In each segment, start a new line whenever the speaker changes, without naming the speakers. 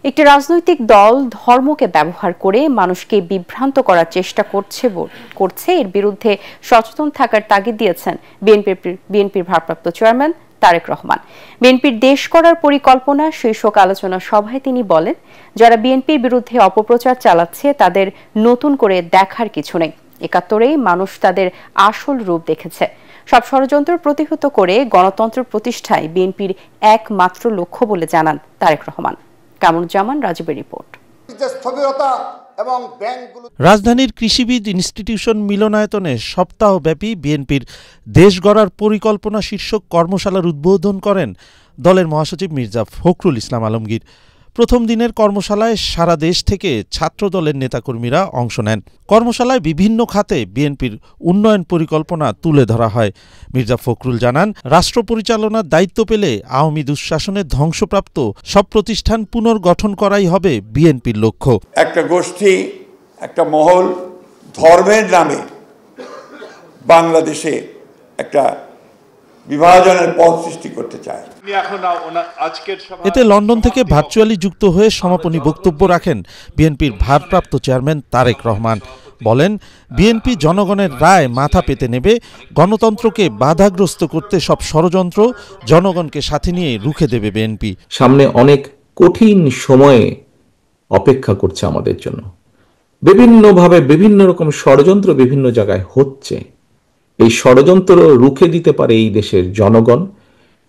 একটি রাজনৈতিক দল ধর্মকে ব্যবহার করে মানুষকে বিভ্রান্ত করার চেষ্টা করছে এর বিরুদ্ধে সচেতন থাকার তাগিদ দিয়েছেন বিএনপির ভারপ্রাপ্ত চেয়ারম্যান তারেক রহমান। বিএনপির দেশ করার পরিকল্পনা শীর্ষক আলোচনা সভায় তিনি বলেন, যারা বিএনপির বিরুদ্ধে অপপ্রচার চালাচ্ছে তাদের নতুন করে দেখার কিছু নেই। ৭১-এই মানুষ তাদের আসল রূপ দেখেছে। সব ষড়যন্ত্র প্রতিহত করে গণতন্ত্র প্রতিষ্ঠায় বিএনপির একমাত্র লক্ষ্য বলে জানান তারেক রহমান। কামরুজ্জামান রাজীবের রিপোর্ট।
রাজধানীর কৃষিবিদ ইনস্টিটিউশন মিলনায়তনে সপ্তাহব্যাপী বিএনপির দেশ গড়ার পরিকল্পনা শীর্ষক কর্মশালার উদ্বোধন করেন দলের মহাসচিব মির্জা ফখরুল ইসলাম আলমগীর। প্রথম দিনের কর্মশালায় সারা দেশ থেকে ছাত্র দলের নেতাকর্মীরা অংশ নেন। কর্মশালায় বিভিন্ন খাতে বিএনপির উন্নয়ন পরিকল্পনা তুলে ধরা হয়। মির্জা ফখরুল জানান, রাষ্ট্র পরিচালনার দায়িত্ব পেলে আওয়ামী দুঃশাসনের ধ্বংসপ্রাপ্ত সব প্রতিষ্ঠান পুনর্গঠন করাই হবে বিএনপির লক্ষ্য।
একটা গোষ্ঠী, একটা মহল ধর্মের নামে বাংলাদেশে একটা বিভাজনের পথ সৃষ্টি করতে চায়।
এতে লন্ডন থেকে ভার্চুয়ালি যুক্ত হয়ে সমাপনী বক্তব্য রাখেন বিএনপির ভারপ্রাপ্ত চেয়ারম্যান তারেক রহমান। বলেন, বিএনপি জনগণের রায় মাথা পেতে নেবে, গণতন্ত্রকে বাধাগ্রস্ত করতে সব ষড়যন্ত্র জনগণকে সাথে নিয়ে রুখে দেবে বিএনপি।
সামনে অনেক কঠিন সময়ে অপেক্ষা করছে আমাদের জন্য। বিভিন্নভাবে বিভিন্ন রকম ষড়যন্ত্র বিভিন্ন জায়গায় হচ্ছে। এই ষড়যন্ত্র রুখে দিতে পারে এই দেশের জনগণ,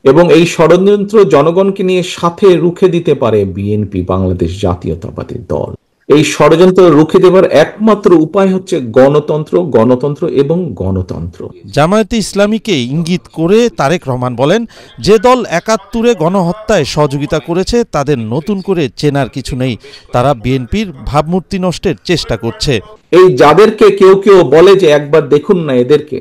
এবং এই ষড়যন্ত্র জনগণকে নিয়ে সাথে রুখে দিতে পারে বিএনপি, বাংলাদেশ জাতীয়তাবাদী দল। এই ষড়যন্ত্র রুখে দেবার একমাত্র উপায় হচ্ছে গণতন্ত্র, গণতন্ত্র এবং গণতন্ত্র।
জামায়াতে ইসলামীকে ইঙ্গিত করে তারেক রহমান বলেন, যে দল ৭১-এ গণহত্যায় সহযোগিতা করেছে তাদের নতুন করে চেনার কিছু নেই। তারা বিএনপির ভাবমূর্তি নষ্টের চেষ্টা করছে।
এই যাদেরকে কেউ কেউ বলে যে একবার দেখুন না এদেরকে,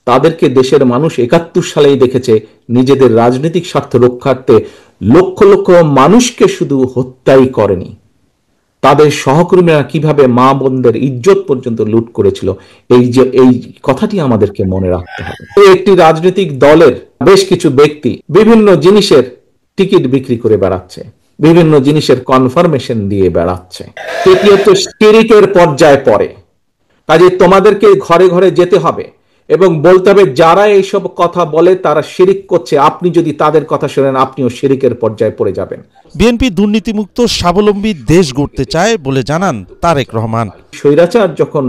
তাদেরকে দেশের মানুষ ৭১ সালেই দেখেছে নিজেদের রাজনৈতিক স্বার্থ রক্ষার্থে লক্ষ লক্ষ মানুষকে শুধু হত্যাই করেনি, তাদের সহকর্মীরা কিভাবে মা বোনদের ইজ্জত পর্যন্ত লুট করেছিল। এই কথাটি আমাদেরকে মনে রাখতে হবে। একটি রাজনৈতিক দলের বেশ কিছু ব্যক্তি বিভিন্ন জিনিসের টিকিট বিক্রি করে বেড়াচ্ছে, বিভিন্ন জিনিসের কনফার্মেশন দিয়ে বেড়াচ্ছে। তৃতীয়ত শিরিকের পর্যায়ে পড়ে। কাজে তোমাদেরকে ঘরে ঘরে যেতে হবে এবং বলতে হবে যারা এইসব কথা বলে তারা শিরিক করছে, আপনি যদি তাদের কথা শোনেন আপনিও শিরিকের পর্যায়ে পড়ে যাবেন।
বিএনপি দুর্নীতিমুক্ত স্বাবলম্বী দেশ গড়তে চায় বলে জানান তারেক রহমান।
স্বৈরাচার যখন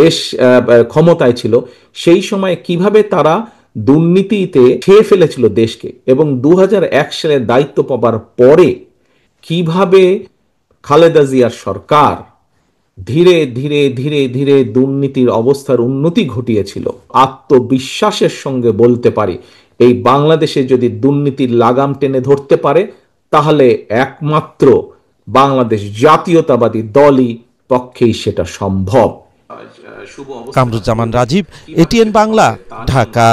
দেশ ক্ষমতায় ছিল সেই সময় কিভাবে তারা দুর্নীতিতে খেয়ে ফেলেছিল দেশকে, এবং ২০০১ সালে দায়িত্ব পাবার পরে কিভাবে খালেদা জিয়ার সরকার ধীরে ধীরে ধীরে ধীরে দুর্নীতির অবস্থার উন্নতি ঘটিয়েছিল। আত্মবিশ্বাসের সঙ্গে বলতে পারি, এই বাংলাদেশে যদি দুর্নীতির লাগাম টেনে ধরতে পারে তাহলে একমাত্র বাংলাদেশ জাতীয়তাবাদী দলই পক্ষেই সেটা সম্ভব।
কামরুজ্জামান রাজীব, এটিএন বাংলা, ঢাকা।